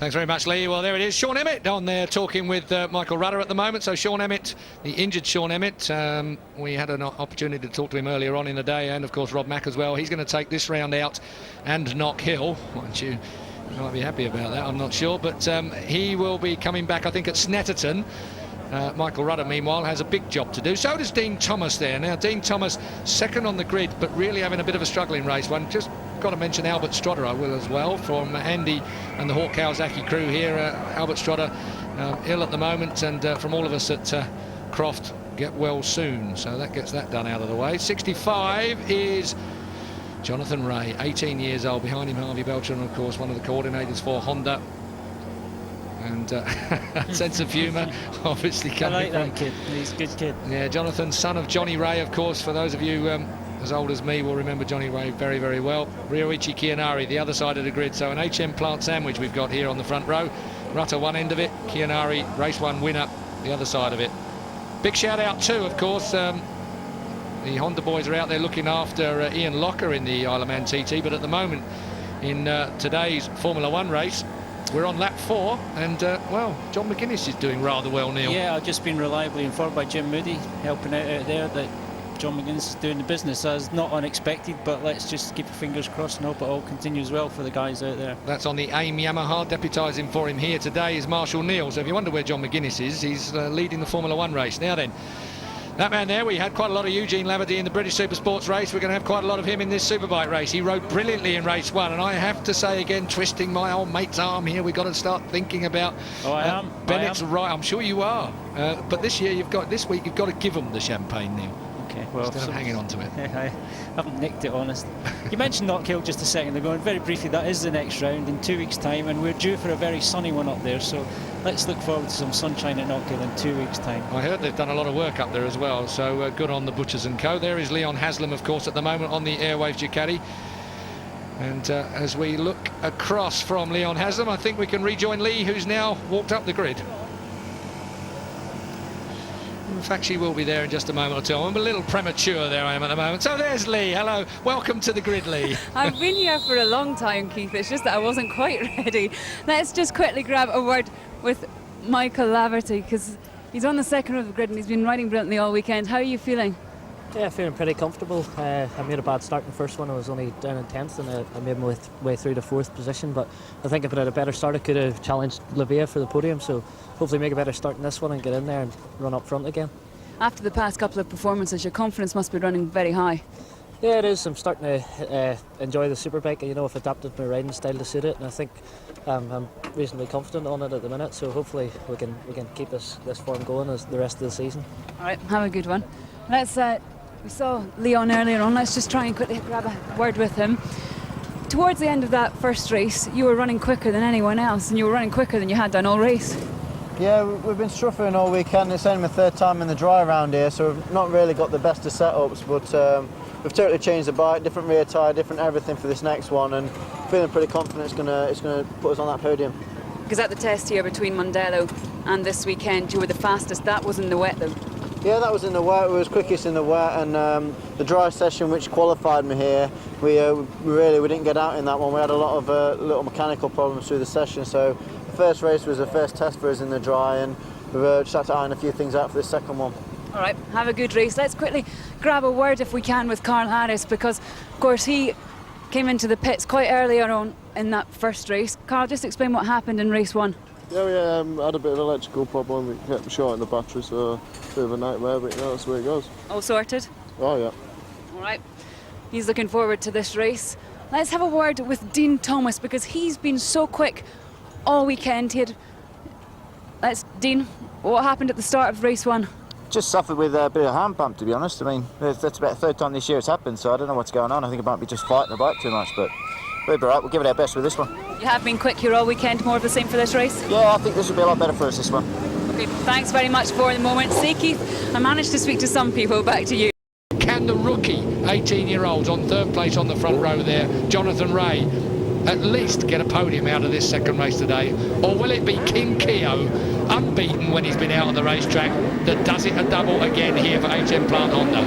Thanks very much, Lee. Well, there it is. Sean Emmett on there talking with Michael Rudder at the moment. So Sean Emmett, the injured Sean Emmett, we had an opportunity to talk to him earlier on in the day, and of course Rob Mack as well. He's going to take this round out and knock Hill. Won't you? You might be happy about that, I'm not sure. But he will be coming back, I think, at Snetterton. Michael Rudder, meanwhile, has a big job to do. So does Dean Thomas there. Now, Dean Thomas, second on the grid, but really having a bit of a struggling race. One just got to mention Albert Strodder, I will as well, from Andy and the Hawk Kawasaki crew here. Albert Strodder ill at the moment, and from all of us at Croft, get well soon. So that gets that done out of the way. 65 is Jonathan Ray, 18 years old. Behind him, Harvey Belcher, and of course, one of the coordinators for Honda. And sense of humour, obviously coming I like that kid. He's a good kid. Yeah, Jonathan, son of Johnny Ray, of course. For those of you as old as me will remember Johnny Ray very, very well. Ryoichi Kianari, the other side of the grid. So an HM plant sandwich we've got here on the front row. Rutter one end of it, Kianari, race one winner, the other side of it. Big shout out too, of course. The Honda boys are out there looking after Ian Locker in the Isle of Man TT, but at the moment in today's Formula One race, we're on lap 4, and well, John McGuinness is doing rather well, Neil. Yeah, I've just been reliably informed by Jim Moody, helping out there, that John McGuinness is doing the business. That's not unexpected, but let's just keep our fingers crossed and hope it all continues well for the guys out there. That's on the AIM Yamaha. Deputising for him here today is Marshall Neal. So if you wonder where John McGuinness is, he's leading the Formula One race. Now then, that man there, we had quite a lot of Eugene Laverty in the British Super Sports race. We're going to have quite a lot of him in this Superbike race. He rode brilliantly in race 1, and I have to say again, twisting my old mate's arm here, we've got to start thinking about Bennett's right. I'm sure you are. But this week you've got to give them the champagne, Neil. Okay, well, instead of hanging on to it. I haven't nicked it, honest. You mentioned Knockhill just a second ago, and very briefly, that is the next round in 2 weeks' time, and we're due for a very sunny one up there, so let's look forward to some sunshine at Knockhill in 2 weeks' time. I heard they've done a lot of work up there as well, so good on the Butchers and Co. There is Leon Haslam, of course, at the moment on the Airwaves Ducati. And as we look across from Leon Haslam, I think we can rejoin Lee, who's now walked up the grid. In fact, she will be there in just a moment or two. I'm a little premature there I am at the moment. So there's Lee. Hello. Welcome to the grid, Lee. I've been here for a long time, Keith. It's just that I wasn't quite ready. Let's just quickly grab a word with Michael Laverty, because he's on the second row of the grid and he's been riding brilliantly all weekend. How are you feeling? Yeah, feeling pretty comfortable. I made a bad start in the first one. I was only down in 10th, and I made my way through the 4th position. But I think if I had a better start, I could have challenged Lavia for the podium. So hopefully make a better start in this one and get in there and run up front again. After the past couple of performances, your confidence must be running very high. Yeah, it is. I'm starting to enjoy the Superbike. You know, I've adapted my riding style to suit it, and I think I'm reasonably confident on it at the minute. So hopefully we can keep this form going as the rest of the season. All right, have a good one. Let's. We saw Leon earlier on. Let's just try and quickly grab a word with him. Towards the end of that first race, you were running quicker than anyone else, and you were running quicker than you had done all race. Yeah, we've been struggling all weekend. It's only my 3rd time in the dry around here, so we've not really got the best of setups, but we've totally changed the bike, different rear tyre, different everything for this next one, and feeling pretty confident it's gonna put us on that podium. Because at the test here between Mondello and this weekend, you were the fastest. That was in the wet though. Yeah, that was in the wet. We was quickest in the wet, and the dry session, which qualified me here, we didn't get out in that one. We had a lot of little mechanical problems through the session, so the first race was the first test for us in the dry, and we've just had to iron a few things out for the second one. All right, have a good race. Let's quickly grab a word, if we can, with Carl Harris, because, of course, he came into the pits quite earlier on in that first race. Carl, just explain what happened in race 1. Yeah, we had a bit of an electrical problem. We kept short in the battery, so a bit of a nightmare, but you know, that's the way it goes. All sorted? Oh, yeah. All right. He's looking forward to this race. Let's have a word with Dean Thomas, because he's been so quick all weekend. Dean, what happened at the start of race 1? Just suffered with a bit of hand bump, to be honest. I mean, that's about the 3rd time this year it's happened, so I don't know what's going on. I think it might be just fighting the bike too much, but we'll be all right. We'll give it our best with this one. You have been quick here all weekend. More of the same for this race? Yeah, I think this will be a lot better for us, this one. Okay, thanks very much for the moment. See, Keith, I managed to speak to some people. Back to you. Can the rookie 18-year-olds on 3rd place on the front row there, Jonathan Ray, at least get a podium out of this second race today? Or will it be King Keogh, unbeaten when he's been out on the racetrack, that does it a double again here for HM Plant Honda?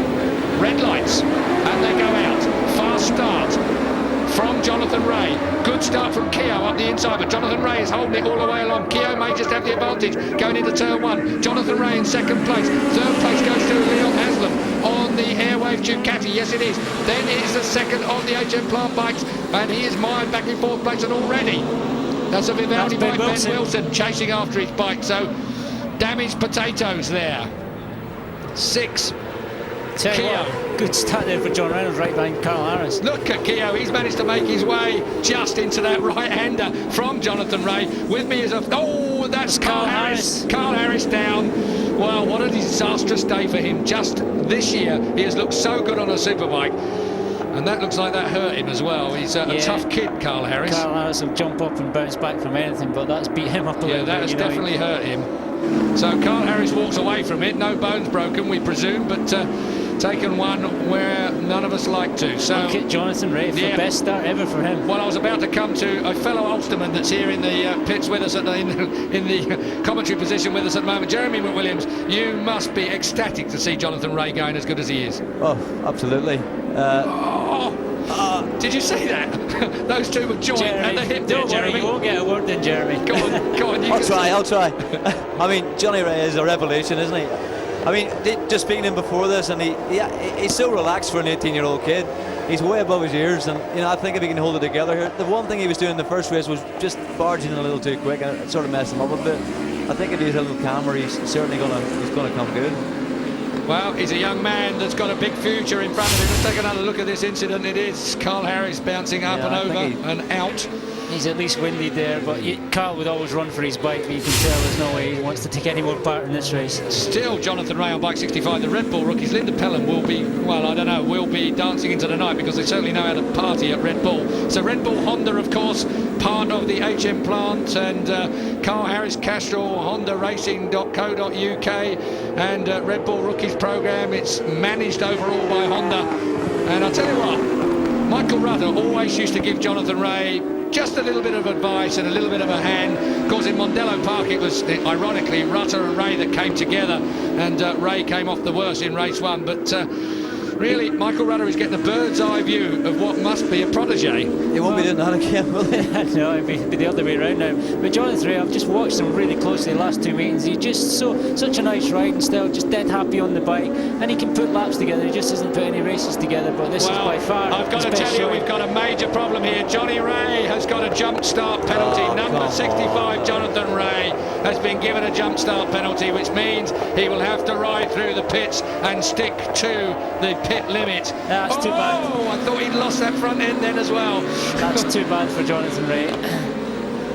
Red lights, and they go out. Fast start from Jonathan Ray. Good start from Keogh up the inside, but Jonathan Ray is holding it all the way along. Keogh may just have the advantage going into turn 1. Jonathan Ray in second place. Third place goes to Leon Haslam on the Airwave Ducati. Yes, it is. Then it is the second on the HM Plant bikes, and he is mired back in 4th place, and already that's a Vivaldi bike. Ben Wilson chasing after his bike, so damaged potatoes there. 6. Keogh. Good start there for John Reynolds right behind Carl Harris. Look at Keogh, he's managed to make his way just into that right-hander from Jonathan Ray. With me is that's Carl Harris. Carl Harris down. Well, what a disastrous day for him. Just this year, he has looked so good on a Superbike. And that looks like that hurt him as well. He's a tough kid, Carl Harris. Carl Harris will jump up and bounce back from anything, but that's beat him up a little bit. Yeah, that has definitely hurt him. So Carl Harris walks away from it. No bones broken, we presume, but taken one where none of us like to. So look at Jonathan Ray for the best start ever for him. Well, I was about to come to a fellow Ulsterman that's here in the pits with us, in the commentary position with us at the moment. Jeremy McWilliams, you must be ecstatic to see Jonathan Ray going as good as he is. Oh, absolutely. Did you see that? Those two were joined at the hip there, Jeremy. You won't get a word in, Jeremy. Go on. I'll try. I mean, Johnny Ray is a revelation, isn't he? I mean, just speaking to him before this, and he's so relaxed for an 18-year-old kid. He's way above his years, and I think if he can hold it together here. The one thing he was doing in the first race was just barging in a little too quick, and it sort of messed him up a bit. I think if he's a little calmer, he's certainly gonna come good. Well, he's a young man that's got a big future in front of him. Let's take another look at this incident. It is Carl Harris bouncing up and over and out. He's at least winded there, but Carl would always run for his bike, but you can tell there's no way he wants to take any more part in this race. Still Jonathan Ray on bike 65. The Red Bull rookies, Linda Pelham will be dancing into the night, because they certainly know how to party at Red Bull. So Red Bull Honda, of course, part of the HM Plant, and Carl Harris Castrol, Honda Racing.co.uk, and Red Bull Rookies program. It's managed overall by Honda. And I'll tell you what, Michael Rutter always used to give Jonathan Ray just a little bit of advice and a little bit of a hand. Of course, in Mondello Park, it was ironically Rutter and Ray that came together, and Ray came off the worst in race 1. But really, Michael Rutter is getting a bird's eye view of what must be a protege. He won't be doing that again, will he? No, it'll be the other way around now. But Jonathan Ray, I've just watched him really closely the last 2 meetings. He's just such a nice riding style, just dead happy on the bike, and he can put laps together. He just hasn't put any races together, but this is by far I've got to tell you, we've got a major problem here. Johnny Ray has got a jump start penalty. Number 65, Jonathan Ray, has been given a jump start penalty, which means he will have to ride through the pits and stick to the pit limit. That's too bad. Oh, I thought he'd lost that front end then as well. That's too bad for Jonathan Ray.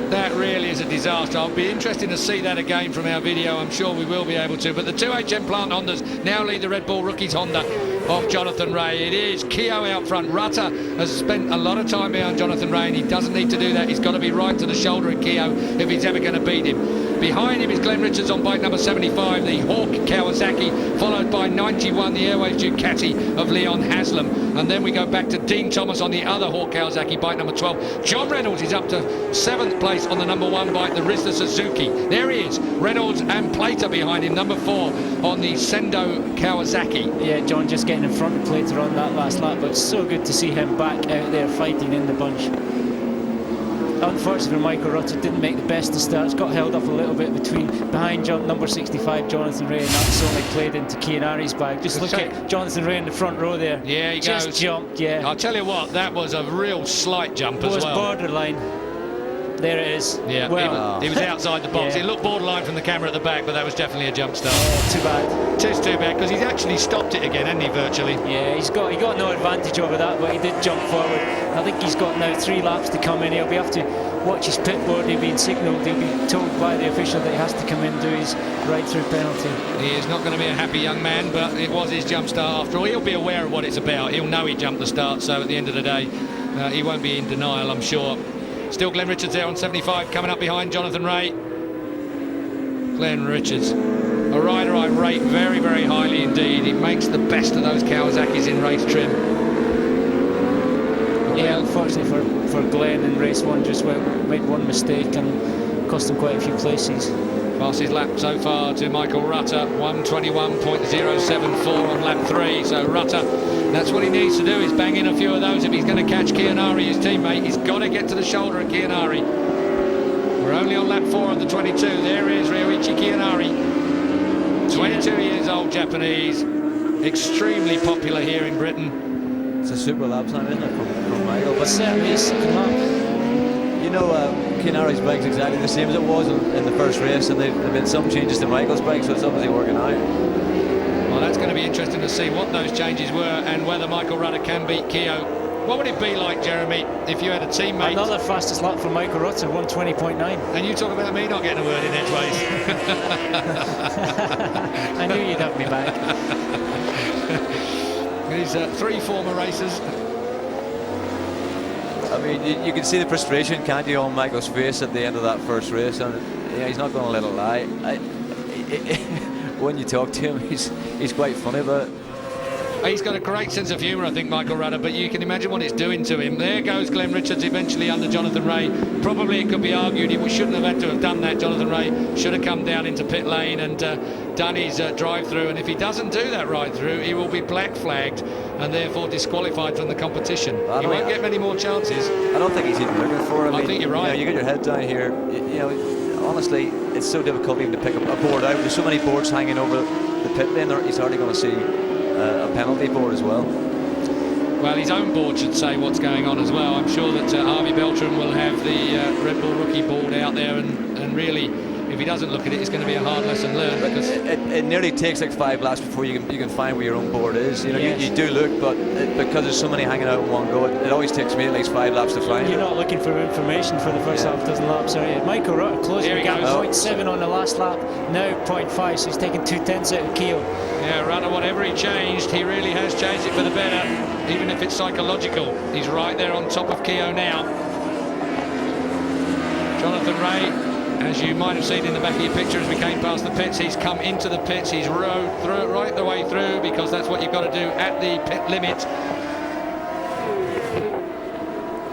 That really is a disaster. I'll be interested to see that again from our video. I'm sure we will be able to. But the two HM Plant Hondas now lead the Red Bull Rookies Honda of Jonathan Ray. It is Keogh out front. Rutter has spent a lot of time behind Jonathan Ray, and he doesn't need to do that. He's got to be right to the shoulder of Keogh if he's ever going to beat him. Behind him is Glenn Richards on bike number 75, the Hawk Kawasaki, followed by 91, the Airwaves Ducati of Leon Haslam. And then we go back to Dean Thomas on the other Hawk Kawasaki, bike number 12. John Reynolds is up to 7th place on the number 1 bike, the Rizla Suzuki. There he is, Reynolds and Plater behind him, number 4 on the Sendo Kawasaki. Yeah, John just getting in front of Plater on that last lap, but it's so good to see him back out there fighting in the bunch. Unfortunately for Michael Rutter, didn't make the best of starts, got held up a little bit behind number 65 Jonathan Ray, and that's only played into Keanari's bag. Just look at Jonathan Ray in the front row there. Yeah, he just goes. Jumped, yeah. I'll tell you what, that was a real slight jump as well. It was borderline. There it is. Yeah, well, he was outside the box. Yeah. It looked borderline from the camera at the back, but that was definitely a jump start. Too bad. It is too bad, because he's actually stopped it again, hasn't he, virtually? Yeah, he got no advantage over that, but he did jump forward. I think he's got now 3 laps to come in. He'll be have to watch his pit board. He'll be signalled. He'll be told by the official that he has to come in and do his ride-through penalty. He is not going to be a happy young man, but it was his jump start after all. He'll be aware of what it's about. He'll know he jumped the start, so at the end of the day, he won't be in denial, I'm sure. Still Glenn Richards there on 75, coming up behind Jonathan Ray. Glenn Richards, a rider I rate very, very highly indeed. He makes the best of those Kawasaki's in race trim. Yeah, unfortunately for Glenn in race 1, just made one mistake and cost him quite a few places. Fastest lap so far to Michael Rutter, 1:21.074 on lap 3. So Rutter, that's what he needs to do, is bang in a few of those if he's going to catch Chianari, his teammate. He's got to get to the shoulder of Chianari. We're only on lap 4 of the 22. There is Ryoichi Chianari, 22 years old, Japanese, extremely popular here in Britain. It's a super lap time, isn't it, from Michael? But Certainly is second lap. you know, Chianari's bike's exactly the same as it was in the first race, and they've made some changes to Michael's bike, so it's obviously working out. Well, that's going to be interesting to see what those changes were and whether Michael Rutter can beat Keogh. What would it be like, Jeremy, if you had a teammate? Another fastest lap for Michael Rutter, 1:20.9. And you talk about me not getting a word in edgeways. I knew you'd have me back. These 3 former racers. I mean, you can see the frustration, can't you, on Michael's face at the end of that first race, and he's not going to let it lie. When you talk to him, he's quite funny about it. He's got a great sense of humour, I think, Michael Rutter, but you can imagine what it's doing to him. There goes Glenn Richards eventually under Jonathan Ray. Probably it could be argued he shouldn't have had to have done that. Jonathan Ray should have come down into pit lane and done his drive-through, and if he doesn't do that ride-through, he will be black flagged and therefore disqualified from the competition. He won't get many more chances. I don't think he's even looking for it. I think you're right. You got your head down here. You know, honestly, it's so difficult even to pick up a board out. There's so many boards hanging over the pit lane. He's hardly going to see a penalty board as well. Well, his own board should say what's going on as well. I'm sure that Harvey Beltram will have the Red Bull rookie board out there, and really, if he doesn't look at it, it's going to be a hard lesson learned. Because it nearly takes like 5 laps before you can find where your own board is. You know, Yes. you do look, but because there's so many hanging out in one go, it always takes me at least 5 laps to find You're it. not looking for information for the first half dozen laps, are you? Michael Rutter closing Here the he gap, goes. 0.7 on the last lap, now 0.5, so he's taking 2/10 out of Keogh. yeah, Rutter, whatever he changed, he really has changed it for the better, even if it's psychological. He's right there on top of Keogh now. Jonathan Ray, as you might have seen in the back of your picture as we came past the pits, he's come into the pits, he's rode through right the way through, because that's what you've got to do at the pit limit.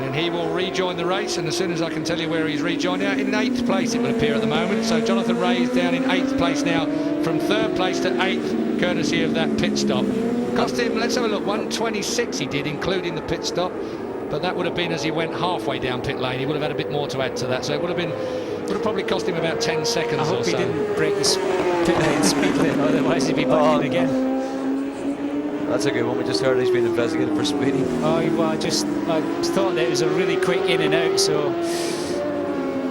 And he will rejoin the race, and as soon as I can tell you where he's rejoined, out in 8th place it would appear at the moment. So Jonathan Ray is down in 8th place now, from 3rd place to 8th, courtesy of that pit stop. Cost him, let's have a look, 1:26 he did, including the pit stop, but that would have been as he went halfway down pit lane. He would have had a bit more to add to that, so it would have probably cost him about 10 seconds I or hope he so. didn't break his pit lane speed limit, otherwise he'd be back in again. That's a good one. We just heard he's been investigated for speeding. Oh, well, I thought that it was a really quick in and out, so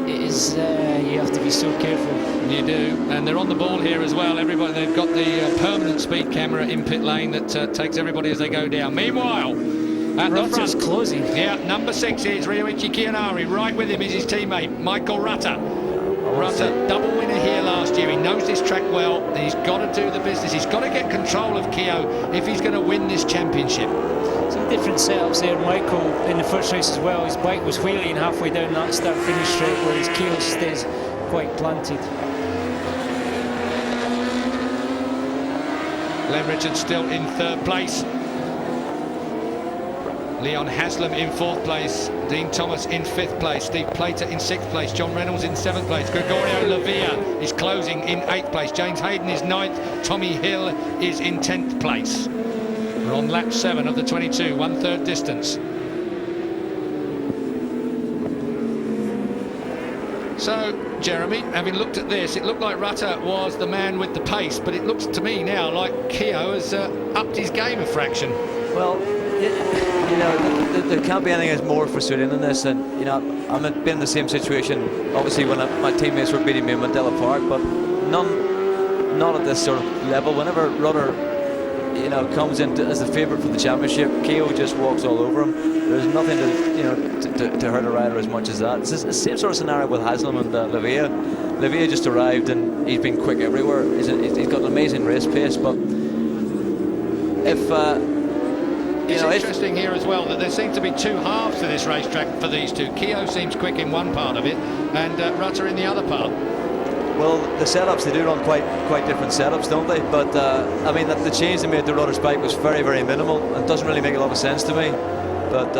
it is, you have to be so careful. You do, and they're on the ball here as well. Everybody, they've got the permanent speed camera in pit lane that takes everybody as they go down. Meanwhile, at the Rutter's front, closing. yeah, number 6 is Ryoichi Chianari. Right with him is his teammate Michael Rutter. Rutter, double winner here last year. He knows this track well, and he's got to do the business. He's got to get control of Keogh if he's going to win this championship. Some different setups there. Michael, in the first race as well, his bike was wheeling halfway down that start-finish straight, where his Keogh stays quite planted. Glenn Richards still in 3rd place. Leon Haslam in 4th place, Dean Thomas in 5th place, Steve Plater in 6th place, John Reynolds in 7th place, Gregorio Lavia is closing in 8th place, James Hayden is 9th, Tommy Hill is in 10th place. We're on lap 7 of the 22, 1/3 distance. So, Jeremy, having looked at this, it looked like Rutter was the man with the pace, but it looks to me now like Keogh has upped his game a fraction. Well, you know, there can't be anything that's more frustrating than this. And you know, I've been in the same situation. Obviously, when my teammates were beating me in Mandela Park, but not at this sort of level. Whenever Rutter, you know, comes in as the favourite for the championship, Keogh just walks all over him. There's nothing to hurt a rider as much as that. It's the same sort of scenario with Haslam and Lavia. Lavia just arrived and he's been quick everywhere. He's got an amazing race pace, but if It's interesting here as well that there seem to be 2 halves to this racetrack for these two. Keogh seems quick in one part of it, and Rutter in the other part. well, the setups, they do run quite different setups, don't they? But I mean, the change they made to Rutter's bike was very, very minimal, and doesn't really make a lot of sense to me. But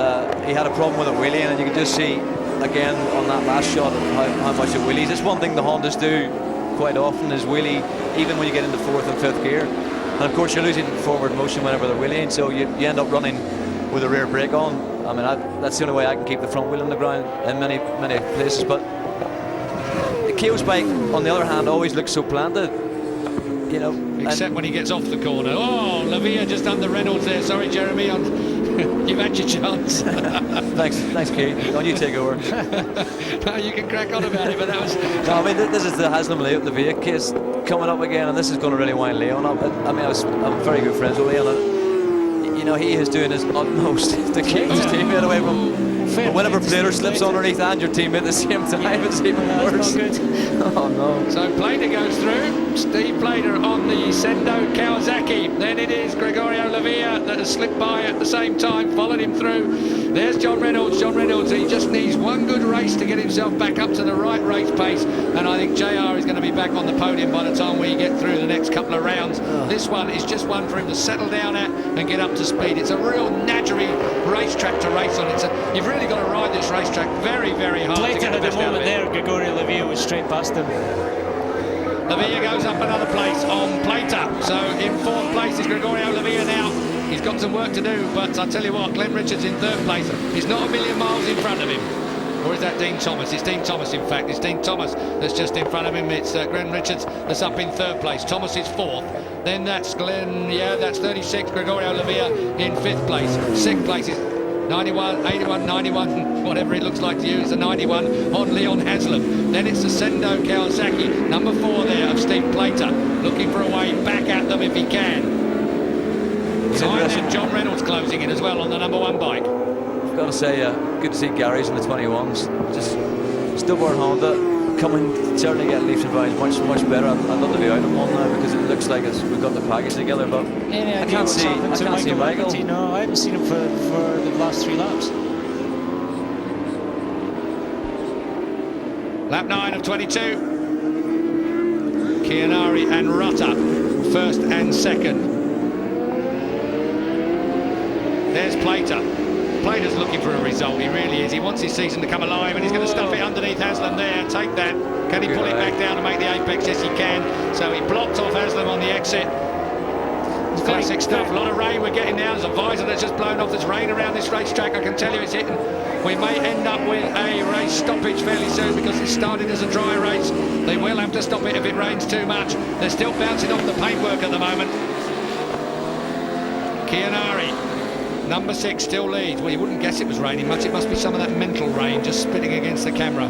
he had a problem with it wheeling, and you can just see again on that last shot how much it wheelies. It's one thing the Hondas do quite often is wheelie, even when you get into 4th and 5th gear. And of course you're losing forward motion whenever they're wheeling, so you end up running with a rear brake on. I mean, that's the only way I can keep the front wheel on the ground in many places. But the Keogh's bike, on the other hand, always looks so planted. You know, except when he gets off the corner. Oh, Lavia just under Reynolds there. Sorry, Jeremy, you've had your chance. thanks, Keith. On you take over. No, you can crack on about it, but that was. No, I mean, this is the Haslam Lavia case coming up again, and this is going to really wind Leon up. I mean, I'm very good friends with Leon, and you know, he is doing his utmost to keep his teammate away from. But whenever Plater slips underneath and your teammate at the same time, it's even worse. That's not good. Oh no. So Plater goes through. Steve Plater on the Sendo Kawasaki. Then it is Gregorio Lavia that has slipped by at the same time, followed him through. There's John Reynolds. John Reynolds, he just needs one good race to get himself back up to the right race pace. And I think JR is going to be back on the podium by the time we get through the next couple of rounds. This one is just one for him to settle down at and get up to speed. It's a real Nadgery racetrack to race on. You've really got to ride this racetrack very, very hard. Plater to get at the moment there, Gregorio Lavia was straight past him. Lavia goes up another place on Plater. So in 4th place is Gregorio Lavia now. He's got some work to do, but I tell you what, Glenn Richards in 3rd place. He's not a million miles in front of him. Or is that Dean Thomas? It's Dean Thomas, in fact. It's Dean Thomas that's just in front of him. It's Glenn Richards that's up in 3rd place. Thomas is 4th. Then that's Glenn, that's 36. Gregorio Lavia in 5th place. 6th place is 91, 81, 91, whatever it looks like to you. It's a 91 on Leon Haslam. Then it's the Sendo Kawasaki, number 4 there of Steve Plater, looking for a way back at them if he can. Behind them, John Reynolds closing in as well on the number 1 bike. I've got to say, good to see Gary's in the 21s. Just stillborn Honda coming, certainly getting leaps and bounds much better. I'd love to be out on one now because it looks like we've got the package together. But I can't see Michael. No, I haven't seen him for the last 3 laps. Lap 9 of 22. Chianari and Rutter, 1st and 2nd. There's Plater. Plater's looking for a result, he really is. He wants his season to come alive, and he's going to stuff it underneath Haslam there. Take that. Can he pull it back down and make the apex? Yes, he can. So he blocked off Haslam on the exit. Classic stuff. A lot of rain we're getting now. There's a visor that's just blown off. There's rain around this racetrack. I can tell you it's hitting. We may end up with a race stoppage fairly soon because it started as a dry race. They will have to stop it if it rains too much. They're still bouncing off the paintwork at the moment. Chianari. Number 6 still leads. Well, you wouldn't guess it was raining much. It must be some of that mental rain just spitting against the camera.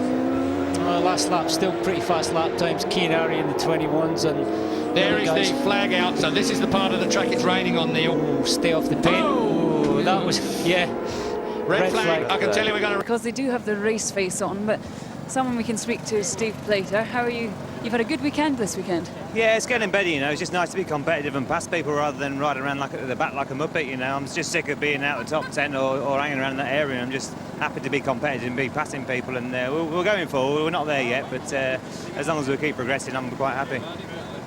Last lap, still pretty fast lap times. Chianari in the 21s, and there is the flag out. So this is the part of the track it's raining on, Neil. Ooh, stay off the paint. Oh, that was red flag. I can tell you we're going to. Because they do have the race face on, but someone we can speak to is Steve Plater. How are you? You've had a good weekend this weekend. Yeah, it's getting better, you know. It's just nice to be competitive and pass people rather than riding around like at the back like a muppet, you know. I'm just sick of being out the top 10 or hanging around that area. I'm just happy to be competitive and be passing people, and we're going forward. We're not there yet, but as long as we keep progressing, I'm quite happy.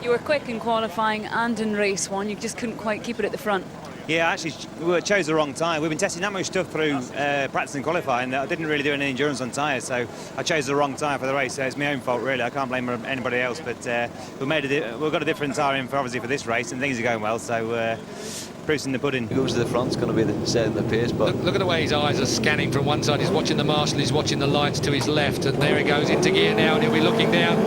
You were quick in qualifying and in race 1. You just couldn't quite keep it at the front. Yeah, actually, we chose the wrong tyre. We've been testing that much stuff through practice and qualifying that I didn't really do any endurance on tyres, so I chose the wrong tyre for the race. So it's my own fault, really. I can't blame anybody else, but we've got a different tyre in for obviously for this race, and things are going well. So proof's in the pudding. Who goes to the front's going to be the setting the pace. But look at the way his eyes are scanning from one side. He's watching the marshal. He's watching the lights to his left, and there he goes into gear now, and he'll be looking down,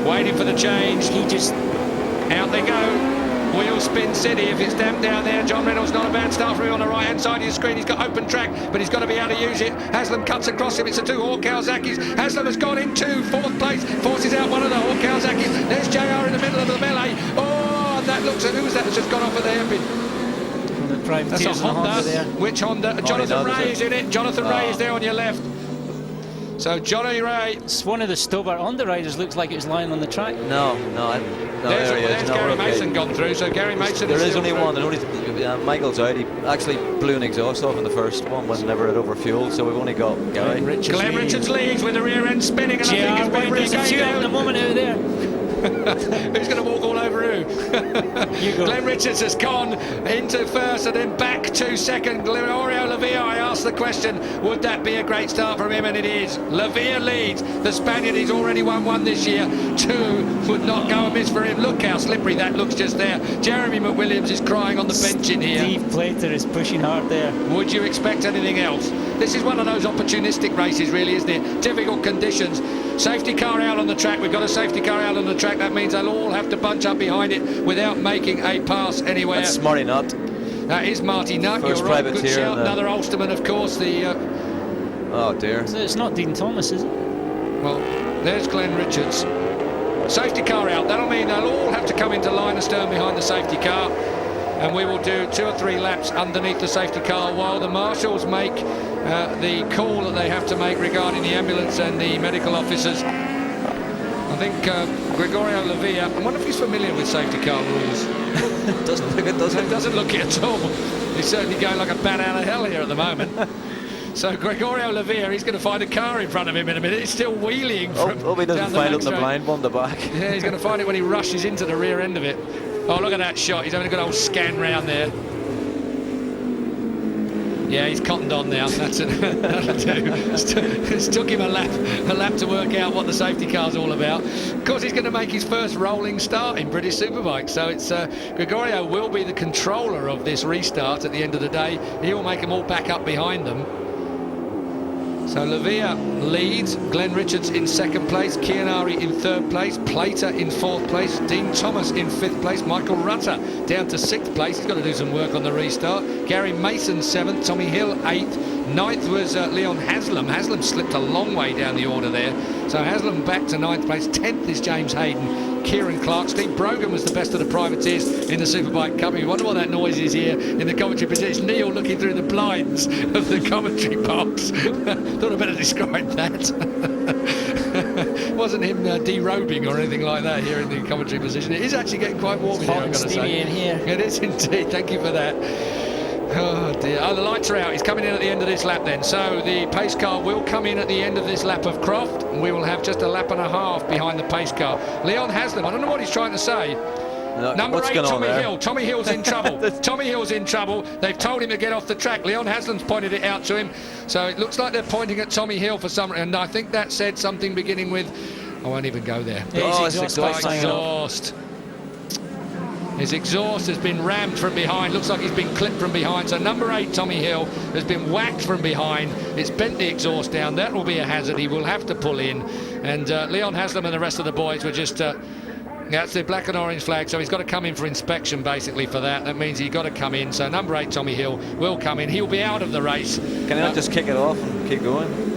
waiting for the change. He just out they go. Wheel spin city. If it's damp down there, John Reynolds not a bad start for him on the right hand side of your screen. He's got open track, but he's got to be able to use it. Haslam cuts across him. It's a 2 Hawk Kawasaki's. Haslam has gone into 4th place, forces out one of the Hawk Kawasaki's. There's JR in the middle of the melee. Oh, and that looks at who's that that's just gone off of the hairpin. That's a Honda. There. Which Honda? Jonathan Ray is in it. Jonathan Ray is there on your left. So Johnny Ray. It's one of the Stobart Honda riders. Looks like it was lying on the track. No, there's Gary Mason gone through. So Gary Mason. There is only one. And only Michael's out. He actually blew an exhaust off in the first one. Was never at overfueled. So we've only got Gary. Glenn Richards leads with the rear end spinning, and I think it's been a few out in the moment out there. Who's going to walk all over who? You go. Glenn Richards has gone into first and then back to second. Gregorio Lavia, I asked the question, would that be a great start from him? And it is. Lavia leads. The Spaniard, he's already won one this year. 2 would not go amiss for him. Look how slippery that looks just there. Jeremy McWilliams is crying on the bench in here. Steve Plater is pushing hard there. Would you expect anything else? This is one of those opportunistic races, really, isn't it? Difficult conditions. Safety car out on the track. We've got a safety car out on the track. That means they'll all have to bunch up behind it without making a pass anywhere. That's Marty Nutt. That is Marty Nutt. First You're right. Good privateer shout. Another Ulsterman, of course. Oh dear. So it's not Dean Thomas, is it? Well, there's Glenn Richards. Safety car out. That'll mean they'll all have to come into line astern behind the safety car. And we will do 2 or 3 laps underneath the safety car while the marshals make the call that they have to make regarding the ambulance and the medical officers. I think Gregorio Lavia, I wonder if he's familiar with safety car rules. Doesn't look it, does it? It doesn't look it at all. He's certainly going like a bat out of hell here at the moment. So Gregorio Lavia, he's going to find a car in front of him in a minute. It's still wheeling from Hope he doesn't down the find it in the backstraight. blind one, the back. Yeah, he's going to find it when he rushes into the rear end of it. Oh, look at that shot. He's having a good old scan round there. Yeah, he's cottoned on now. That's it. That'll do. It's took him a lap to work out what the safety car's all about. Of course, he's going to make his first rolling start in British Superbike. So it's Gregorio will be the controller of this restart at the end of the day. He will make them all back up behind them. So Lavia leads, Glenn Richards in 2nd place, Chianari in 3rd place, Plater in 4th place, Dean Thomas in 5th place, Michael Rutter down to 6th place. He's got to do some work on the restart. Gary Mason 7th, Tommy Hill 8th. 9th was Leon Haslam. Haslam slipped a long way down the order there. So Haslam back to 9th place. 10th is James Hayden. Kieran Clark. Steve Brogan was the best of the privateers in the Superbike Cup. You wonder what that noise is here in the commentary position. It's Neil looking through the blinds of the commentary box. Thought I'd better describe that. Wasn't him derobing or anything like that here in the commentary position. It is actually getting quite warm in here, I've got to say. In here. It is indeed. Thank you for that. Oh dear. Oh, the lights are out. He's coming in at the end of this lap then. So the pace car will come in at the end of this lap of Croft. And we will have just a lap and a half behind the pace car. Leon Haslam, I don't know what he's trying to say. Number 8, Tommy Hill. Tommy Hill's in trouble. Tommy Hill's in trouble. They've told him to get off the track. Leon Haslam's pointed it out to him. So it looks like they're pointing at Tommy Hill for some reason. And I think that said something beginning with... I won't even go there. Yeah, Exhaust. His exhaust has been rammed from behind. Looks like he's been clipped from behind. So number 8, Tommy Hill, has been whacked from behind. It's bent the exhaust down. That will be a hazard. He will have to pull in. And Leon Haslam and the rest of the boys were just... that's the black and orange flag. So he's got to come in for inspection, basically, for that. That means he's got to come in. So number 8, Tommy Hill, will come in. He'll be out of the race. Can he not just kick it off and keep going?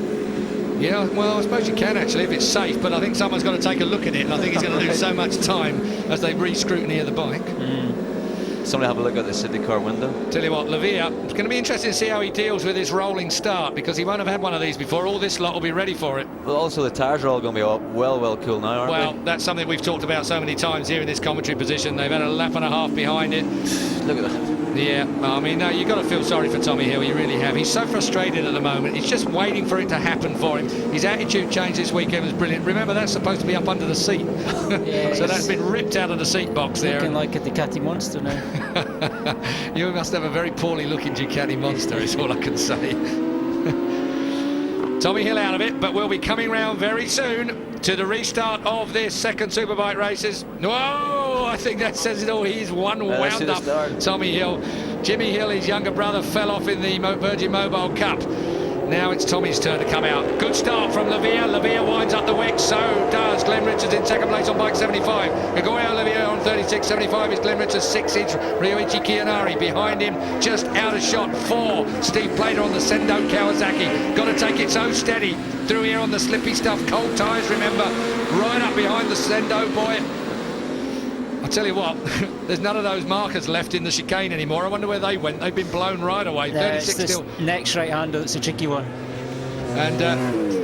Yeah, well, I suppose you can actually if it's safe, but I think someone's got to take a look at it, and I think he's going to lose so much time as they re-scrutiny of the bike. Somebody have a look at the city car window. Tell you what, Lavia, it's going to be interesting to see how he deals with this rolling start, because he won't have had one of these before. All this lot will be ready for it. Well, also the tyres are all going to be well cool now, aren't Well, they? that's something we've talked about so many times here in this commentary position. They've had a lap and a half behind it. Look at that. Yeah, I mean, no, you've got to feel sorry for Tommy Hill, you really have. He's so frustrated at the moment. He's just waiting for it to happen for him. His attitude change this weekend was brilliant. Remember, that's supposed to be up under the seat. Yeah, So that's been ripped out of the seat box there. Looking like a Ducati Monster now. You must have a very poorly looking Ducati Monster, is all I can say. Tommy Hill out of it, but we'll be coming round very soon to the restart of this second Superbike races. Whoa, I think that says it all. He's wound up, Tommy Hill. Jimmy Hill, his younger brother, fell off in the Virgin Mobile Cup. Now it's Tommy's turn to come out. Good start from Lavia. Lavia winds up the wick. So does Glenn Richards in 2nd place on bike 75. Gregorio Lavia on 36. 75 is Glenn Richards. 6-inch Ryoichi Chianari behind him. Just out of shot. 4. Steve Plater on the Sendo Kawasaki. Got to take it so steady. Through here on the slippy stuff. Cold tyres, remember. Right up behind the Sendo boy. I tell you what, there's none of those markers left in the chicane anymore. I wonder where they went. They've been blown right away. 36 it's still. Next right hander, it's a tricky one. And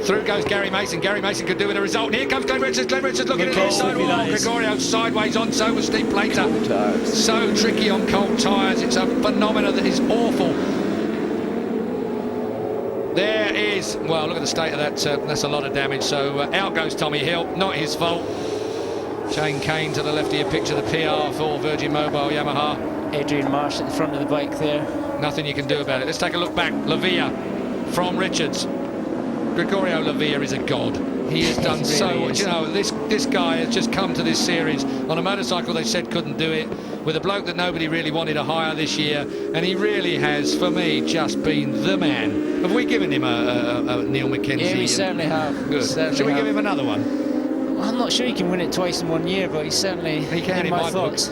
through goes Gary Mason. Gary Mason could do with a result. And here comes Glenn Richards. Glenn Richards looking at the inside wall. Gregorio sideways on. So was Steve Plater. So tricky on cold tyres. It's a phenomenon that is awful. There is, well, look at the state of that. That's a lot of damage. So out goes Tommy Hill. Not his fault. Shane Kane to the left of your picture, the PR for Virgin Mobile Yamaha. Adrian Marsh at the front of the bike there. Nothing you can do about it. Let's take a look back. Lavia from Richards. Gregorio Lavia is a god. He has done so much. You know, this guy has just come to this series on a motorcycle they said couldn't do it, with a bloke that nobody really wanted to hire this year, and he really has, for me, just been the man. Have we given him a Neil McKenzie? Yeah, we certainly have. Good. Should we give him another one? I'm not sure he can win it twice in 1 year, but he's certainly in my thoughts.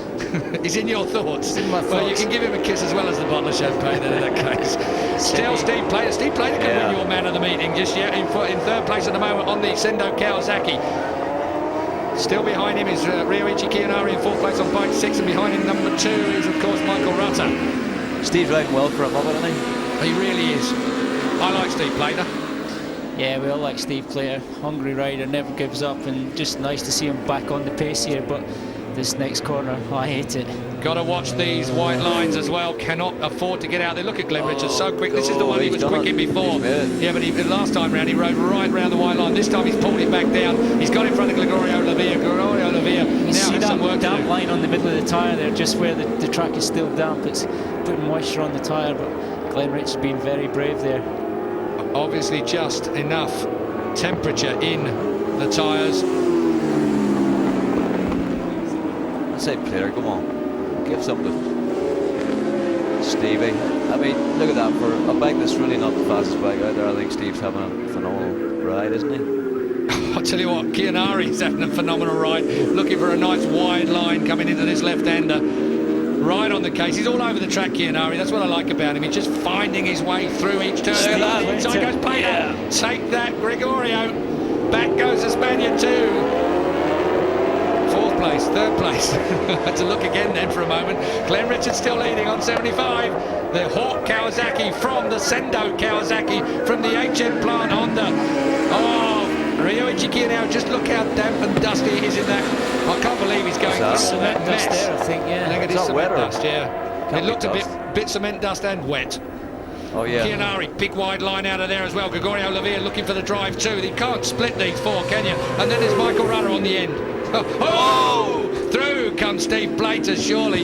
He's in your thoughts. In my well, you thoughts. can give him a kiss as well as the bottle of champagne then in that case. Still Steve Plater. Steve Plater can win your man of the meeting just yet in third place at the moment on the Sendo Kawasaki. Still behind him is Ryoichi Kiyanari in fourth place on bike 6, and behind him number 2 is of course Michael Rutter. Steve's riding well for a moment, isn't he? He really is. I like Steve Plater. Yeah, we all like Steve Plater. Hungry rider, never gives up, and just nice to see him back on the pace here. But this next corner, I hate it. Got to watch these white lines as well. Cannot afford to get out there. Look at Glenn Richards, so quick. This is the one he was quick in before. Yeah, but last time round he rode right round the white line. This time he's pulled it back down. He's got in front of Gregorio Lavia. Gregorio Lavia You now see has some work that to damp do. line on the middle of the tyre there, just where the track is still damp. It's putting moisture on the tyre, but Glenn Richards being very brave there. Obviously just enough temperature in the tyres. I say Plater, come on, give something to Stevie. I mean, look at that, for a bike that's really not the fastest bike out there. I think Steve's having a phenomenal ride, isn't he? I'll tell you what, Kiyanari's having a phenomenal ride, looking for a nice wide line coming into this left-hander. Right on the case. He's all over the track, Kiyanari. That's what I like about him. He's just finding his way through each turn. Look at that. Inside goes Plater. Take that, Gregorio. Back goes the Spaniard too. Fourth place, third place. Had to look again then for a moment. Glenn Richards still leading on 75. The Hawk Kawasaki from the Sendo Kawasaki from the HM plant Honda. Oh, Ryoichi Kiyanari, just look how damp and dusty it is in that. I can't believe he's going through Cement that dust mess. there, I think, yeah. I think it is It's not cement wet, or- dust, yeah. Can't It be looked a dust. bit cement dust and wet. Oh yeah. Kiyanari, big wide line out of there as well. Gregorio Lavia looking for the drive too. He can't split these four, can you? And then there's Michael Rutter on the end. Oh! Through comes Steve Plater, surely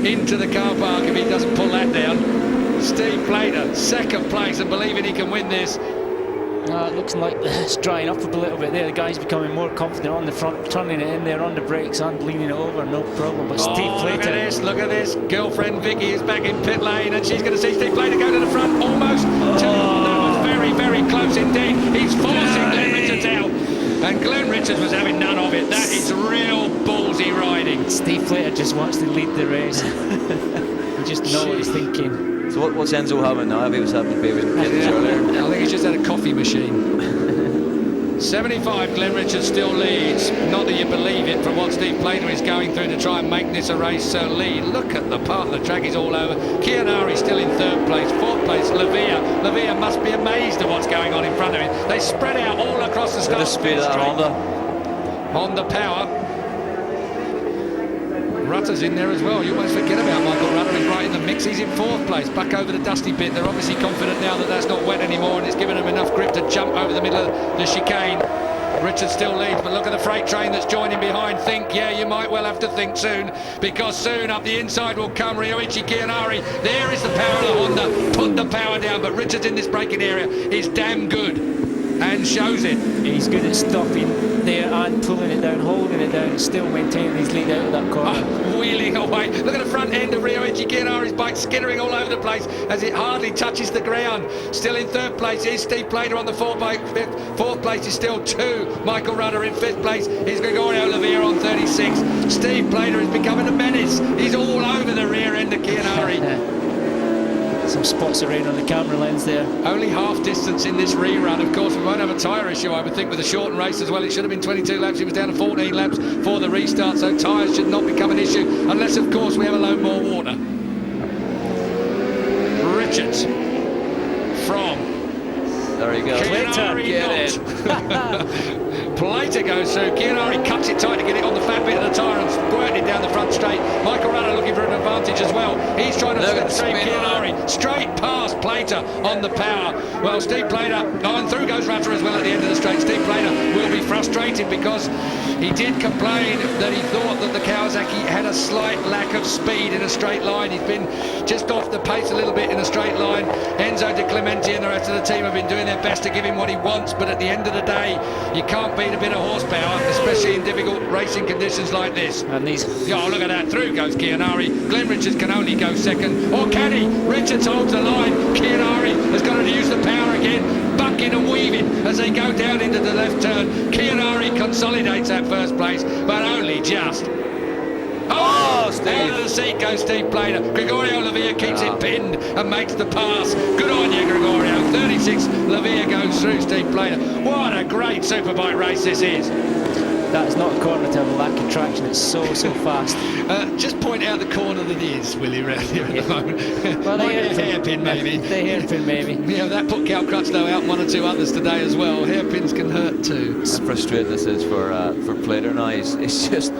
into the car park if he doesn't pull that down. Steve Plater, second place, and believing he can win this. It looks like it's drying up a little bit there. The guy's becoming more confident on the front, turning it in there on the brakes and leaning it over, no problem. But Steve Plater. Look at this. Girlfriend Vicky is back in pit lane, and she's going to see Steve Plater go to the front almost. That was very, very close indeed. He's forcing Glenn Richards out, and Glenn Richards was having none of it. That is real ballsy riding. Steve Plater just wants to lead the race. You just know what he's thinking. So what's Enzo having now? If he was having babies and kittens earlier. I think he's just had a coffee machine. 75, Glenn Richards still leads. Not that you believe it from what Steve Plater is going through to try and make this a race lead. Look at the part of the track he's all over. Kiyanari still in third place. Fourth place, Lavia. Lavia must be amazed at what's going on in front of him. They spread out all across the Look start at the speed of that Honda. Honda power. Rutter's in there as well. You almost forget about Michael Rutter. He's right in the mix. He's in fourth place, back over the dusty bit. They're obviously confident now that that's not wet anymore, and it's given them enough grip to jump over the middle of the chicane. Richard still leads, but look at the freight train that's joining behind. Think, yeah, you might well have to think soon, because soon up the inside will come Ryoichi Kiyanari. There is the power of the Honda. Put the power down, but Richards in this braking area is damn good and shows it. He's good at stopping there and pulling it down, holding it down, and still maintaining his lead out of that corner. Wheeling away. Look at the front end of Ryoichi Kiyanari's bike, skittering all over the place as it hardly touches the ground. Still in third place is Steve Plater on the fourth place is still 2. Michael Rutter in fifth place is Gregorio Lavia on 36. Steve Plater is becoming a menace. He's all over the rear end of Kiyanari. Some spots around on the camera lens there. Only half distance in this rerun. Of course, we won't have a tyre issue, I would think, with a shortened race as well. It should have been 22 laps. It was down to 14 laps for the restart, so tyres should not become an issue unless, of course, we have a load more water. Richards from There you go. Kiyanari Get it. Plater goes through. Chianari cuts it tight to get it on the fat bit of the tyre and squirting it down the front straight. Michael Rutter looking for an advantage as well. He's trying to slip straight Chianari. Straight past Plater on the power. Well, Steve Plater, and through goes Rutter as well at the end of the straight. Steve Plater will be frustrated because he did complain that he thought that the Kawasaki had a slight lack of speed in a straight line. He's been just off the pace a little bit in a straight line. Enzo De Clementi and the rest of the team have been doing their best to give him what he wants, but at the end of the day, you can't beat a bit of horsepower, especially in difficult racing conditions like this. And these... Oh, look at that. Through goes Chianari. Glenn Richards can only go second. Or can he? Richards holds the line. Chianari has got to use the power again. Bucking and weaving as they go down into the left turn. Chianari consolidates that first place, but only just. Oh, Steve. Out of the seat goes Steve Plater. Gregorio Lavia keeps it pinned and makes the pass. Good on you, Gregorio. 36, Lavia goes through Steve Plater. What a great Superbike race this is. That's not a corner to have a lack of traction. It's so fast. Just point out the corner that is, Willie, around here at the moment. Well, hairpin, maybe. The hairpin, maybe. Yeah, that put Cal Crutchlow out and one or two others today as well. Hairpins can hurt too. How frustrating this is for Plater now. It's just...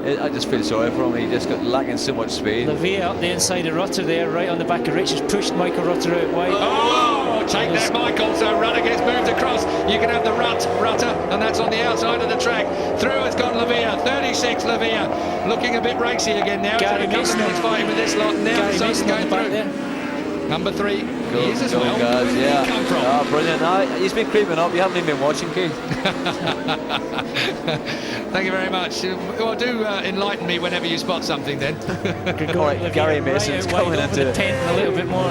I just feel sorry for him. He just got lacking so much speed. Lavia up the inside of Rutter there, right on the back of Richards, pushed Michael Rutter out wide. Oh, take that, Michael. So Rutter gets moved across. You can have the Rutter, and that's on the outside of the track. Through has gone Lavia. 36 Lavia. Looking a bit racy again now. He's had a couple of minutes fighting with this lot. Now the sun's going through. There. Number 3. He is as well. Guys, Where did he come from? Oh, brilliant. No, he's been creeping up. You haven't even been watching, Keith. Thank you very much. Well, do enlighten me whenever you spot something then. Right, Gary Mason's coming into the tent a little bit more.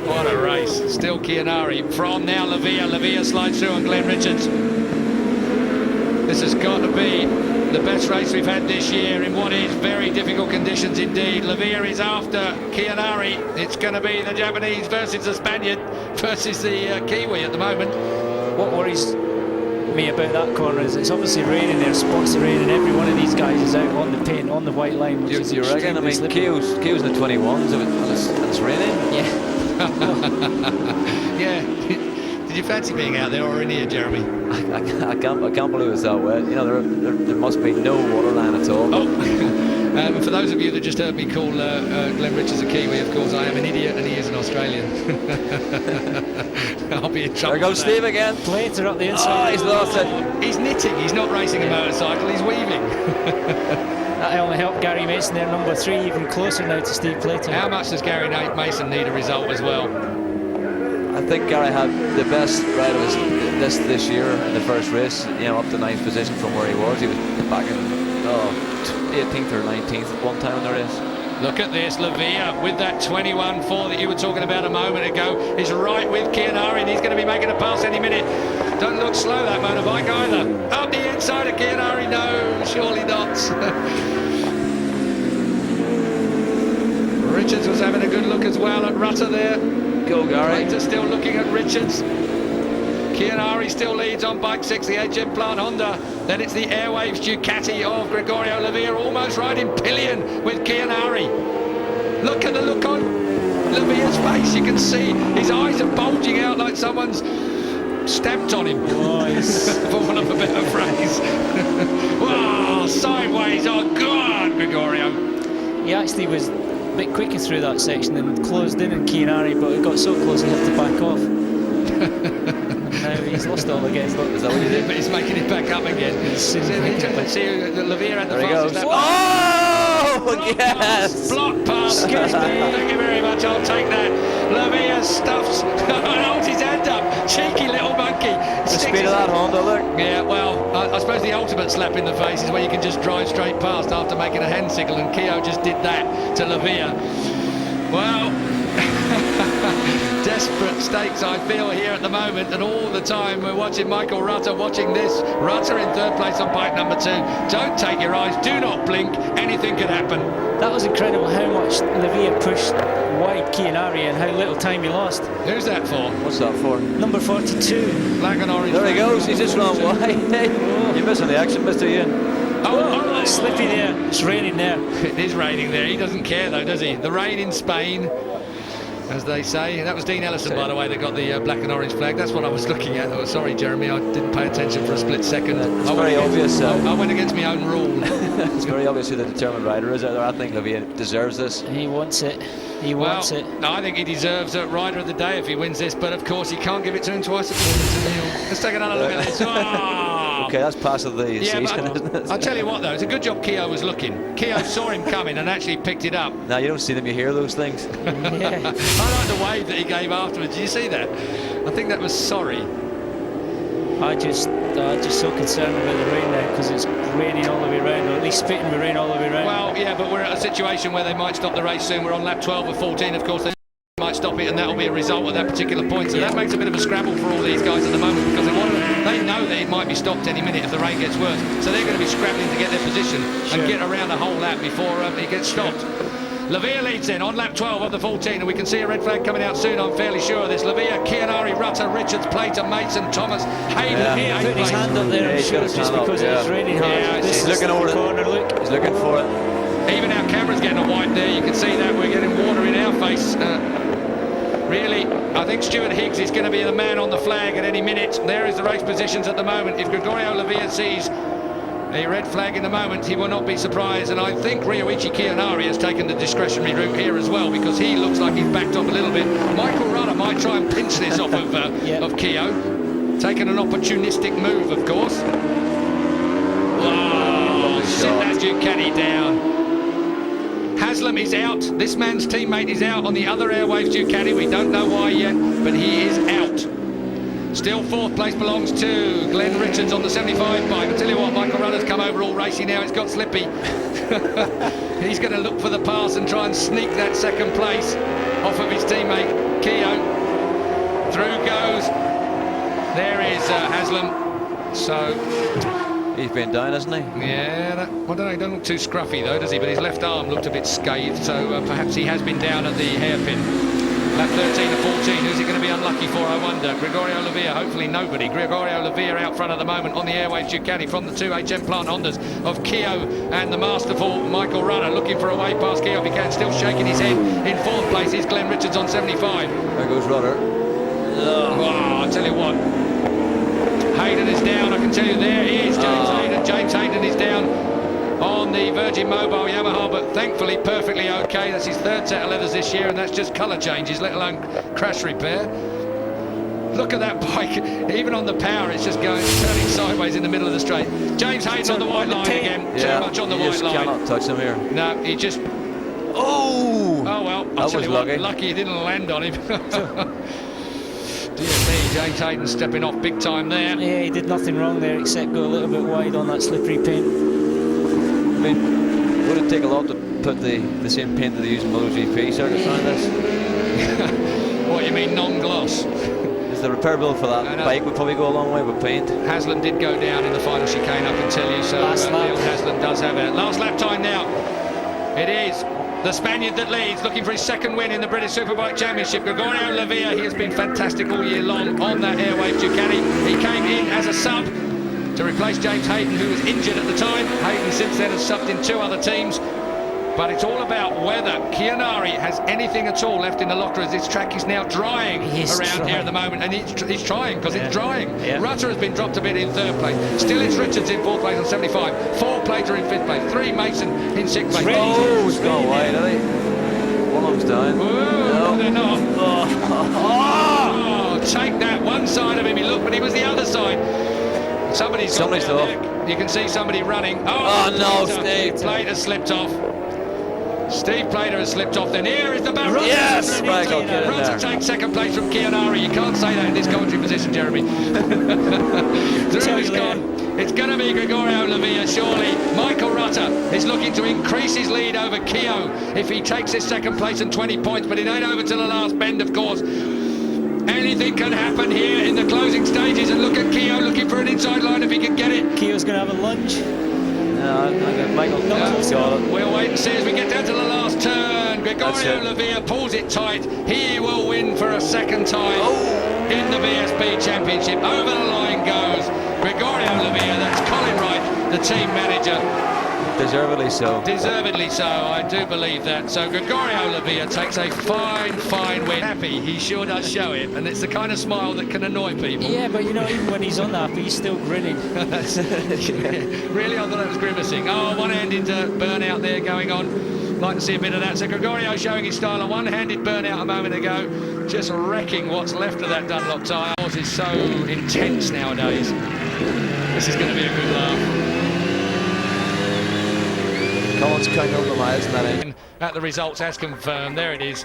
What a race. Still Chianari from now Lavia. Lavia slides through on Glenn Richards. This has got to be the best race we've had this year in what is very difficult conditions indeed. Lavia is after Chianari. It's going to be the Japanese versus the Spaniard versus the Kiwi at the moment. What worries me about that corner is it's obviously raining there, spots of rain, and every one of these guys is out on the paint, on the white line. Which you reckon? I mean, Keogh's in the 21s and it's raining. Yeah. Yeah. Did you fancy being out there or in here, Jeremy? I can't believe it's that wet. You know, there must be no water line at all. Oh, for those of you that just heard me call Glenn Richards a Kiwi, of course I am an idiot and he is an Australian. I'll be in trouble. There goes Steve again. Plater up the inside. Oh, he's lost it. He's knitting. He's not racing a motorcycle. He's weaving. That only helped Gary Mason there, number 3, even closer now to Steve Plater. How much does Gary Mason need a result as well? I think Gary had the best ride of this year in the first race, you know, up to 9th position from where he was. He was back in 18th or 19th at one time in the race. Look at this, Lavia with that 21.4 that you were talking about a moment ago is right with Chianari and he's going to be making a pass any minute. Don't look slow, that motorbike either. Up the inside of Chianari, no, surely not. Richards was having a good look as well at Rutter there. Go, Gary. Plater still looking at Richards. Chianari still leads on bike 6, the HM Plant Honda. Then it's the Airwaves Ducati of Gregorio Lavia, almost right in pillion with Chianari. Look at the look on Lavia's face. You can see his eyes are bulging out like someone's stamped on him. Nice. For want of a better phrase. Wow, sideways. Oh, God, Gregorio. He actually was a bit quicker through that section and closed in Chianari, but it got so close he had to back off. Now he's lost all again. Is that what he did? But he's making it back up again. Let's see Lavia had the fastest. Oh, yes! Block pass. Excuse me. Thank you very much. I'll take that. Lavia stuffs and holds his hand up. Cheeky little monkey. The speed of that Honda, look. Yeah, well, I suppose the ultimate slap in the face is where you can just drive straight past after making a hand signal, and Keogh just did that to Lavia. Well, desperate stakes I feel here at the moment, and all the time we're watching Michael Rutter watching this. Rutter in 3rd place on bike number 2. Don't take your eyes, do not blink, anything could happen. That was incredible how much Lavia pushed wide Chianari and how little time he lost. Who's that for? What's that for? Number 42. Black and orange. There he goes, he's just run wide. You're missing the action, Mr. Ian. Oh, slippy there. It's raining there. It is raining there. He doesn't care though, does he? The rain in Spain. as they say. That was Dean Ellison, by the way, that got the black and orange flag. That's what I was looking at. Oh, sorry, Jeremy, I didn't pay attention for a split second. It's very obvious. I went against my own rule. It's very obvious who the determined rider is out there. I think Levy deserves this. He wants it. He wants it. I think he deserves a rider of the day if he wins this, but of course he can't give it to him twice at Let's take another look at this. Oh! Okay, that's past of the season, isn't it? I'll tell you what, though, it's a good job Keogh was looking. Keogh saw him coming and actually picked it up. Now, you don't see them, you hear those things. Yeah. I like the wave that he gave afterwards. Did you see that? I think that was sorry. I'm just so concerned about the rain now because it's raining all the way around, or at least spitting with rain all the way around. Well, yeah, but we're at a situation where they might stop the race soon. We're on lap 12 of 14, of course. They might stop it, and that will be a result at that particular point. So that makes a bit of a scrabble for all these guys at the moment because they know that it might be stopped any minute if the rain gets worse. So they're going to be scrabbling to get their position and get around a whole lap before it gets stopped. Lavia leads in on lap 12 of the 14, and we can see a red flag coming out soon, I'm fairly sure of this. Lavia, Chianari, Rutter, Richards, Plater, Mason, Thomas, Hayden. He put his hand up there, I'm sure, just because it was raining hard. Yeah, he's looking over the corner, look. He's looking for it. Even our camera's getting a wipe there, you can see that. We're getting water in our face. Really, I think Stuart Higgs is going to be the man on the flag at any minute. There is the race positions at the moment. If Gregorio Lavia sees a red flag in the moment, he will not be surprised, and I think Ryoichi Chianari has taken the discretionary route here as well because he looks like he's backed off a little bit. Michael Rutter might try and pinch this off of Keogh, taking an opportunistic move, of course. Wow, sit that Ducati down. Haslam is out. This man's teammate is out on the other Airwaves Ducati. We don't know why yet, but he is out. Still fourth place belongs to Glenn Richards on the 75 bike. I tell you what, Michael Rutter's come over all racy now. It's got slippy. He's going to look for the pass and try and sneak that second place off of his teammate Keogh. Through goes. There is Haslam. So he's been down, hasn't he? Yeah, I don't know. He doesn't look too scruffy though, does he? But his left arm looked a bit scathed. So perhaps he has been down at the hairpin. Lap 13 of 14, who's he going to be unlucky for, I wonder? Gregorio Lavia, hopefully nobody. Gregorio Lavia out front at the moment on the Airwaves Ducati from the two HM Plant Hondas of Keogh and the masterful Michael Rutter, looking for a way past Keogh if he can, still shaking his head. In fourth place is Glenn Richards on 75. There goes Rutter. Oh, I tell you what. Hayden is down, I can tell you there he is, James Hayden. James Hayden is down on the Virgin Mobile Yamaha, but thankfully perfectly okay. That's his third set of leathers this year, and that's just colour changes, let alone crash repair. Look at that bike, even on the power, it's just turning sideways in the middle of the straight. James Hayden on the white line again, yeah, too much on the white line. Cannot touch him here. No, he just... Oh well, I'll tell you what, lucky he didn't land on him. Dear me, James Hayden stepping off big time there. Yeah, he did nothing wrong there except go a little bit wide on that slippery paint. I mean, would it take a lot to put the same paint that they use in MotoGP circuits on this? What, you mean non-gloss? Is the repair bill for that bike would probably go a long way with paint. Haslam did go down in the final chicane, I can tell you, so Leon Haslam does have it. Last lap time now. It is the Spaniard that leads, looking for his second win in the British Superbike Championship. Gregorio Lavia, he has been fantastic all year long on that Airwave Ducati. He came in as a sub to replace James Hayden, who was injured at the time. Hayden since then has subbed in two other teams. But it's all about whether Chianari has anything at all left in the locker, as this track is now drying around here at the moment, and he's trying because it's drying. Rutter has been dropped a bit in third place. Still it's Richards in fourth place on 75. 4 Plater in fifth place. 3 Mason in sixth place. Oh, he's gone wide, hasn't he? One of them's down. No, they're not. Oh, take that. One side of him he looked, but he was the other side. Somebody's off. You can see somebody running. Oh no, Steve. Plater slipped off. Steve Plater has slipped off. Then here is the barrel. Yes, Rutter takes second place from Chianari. You can't say that in this commentary position, Jeremy. Through is gone. It's going to be Gregorio Lavia, surely. Michael Rutter is looking to increase his lead over Keogh if he takes his second place and 20 points, but it ain't over to the last bend, of course. Anything can happen here in the closing stages, and look at Keogh looking for an inside line if he can get it. Keogh's going to have a lunge. Michael, we'll wait and see as we get down to the last turn. Gregorio Lavia pulls it tight. He will win for a second time in the VSP Championship. Over the line goes Gregorio Lavia. That's Colin Wright, the team manager. deservedly so. Deservedly so, I do believe that. So Gregorio Lavia takes a fine win. Happy, he sure does show it, and it's the kind of smile that can annoy people. Yeah, but you know, even when he's unhappy, he's still grinning. Really, I thought that was grimacing. Oh, one-handed burnout there going on. Like to see a bit of that. So Gregorio showing his style. A one-handed burnout a moment ago, just wrecking what's left of that Dunlop tyre. It is so intense nowadays. This is going to be a good laugh. Collins counting over the miles in that end. At the results as confirmed, there it is.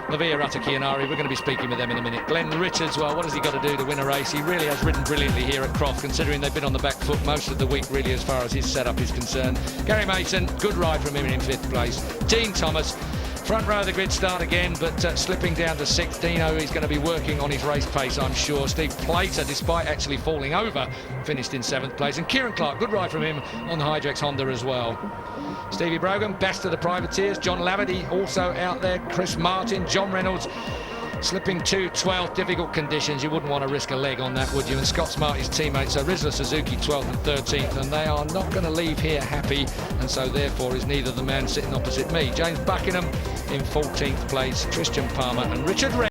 Lavia Ratakianari, we're going to be speaking with them in a minute. Glenn Richards, well, what has he got to do to win a race? He really has ridden brilliantly here at Croft, considering they've been on the back foot most of the week, really, as far as his setup is concerned. Gary Mason, good ride from him in 5th place. Dean Thomas, front row of the grid start again, but slipping down to 6th. Dino is going to be working on his race pace, I'm sure. Steve Plater, despite actually falling over, finished in 7th place. And Kieran Clark, good ride from him on the Hydrex Honda as well. Stevie Brogan, best of the privateers. John Laverty also out there. Chris Martin, John Reynolds slipping to 12th. Difficult conditions. You wouldn't want to risk a leg on that, would you? And Scott Smart, his teammate. So Rizla Suzuki 12th and 13th. And they are not going to leave here happy. And so therefore is neither the man sitting opposite me. James Buckingham in 14th place. Christian Palmer and Richard Red.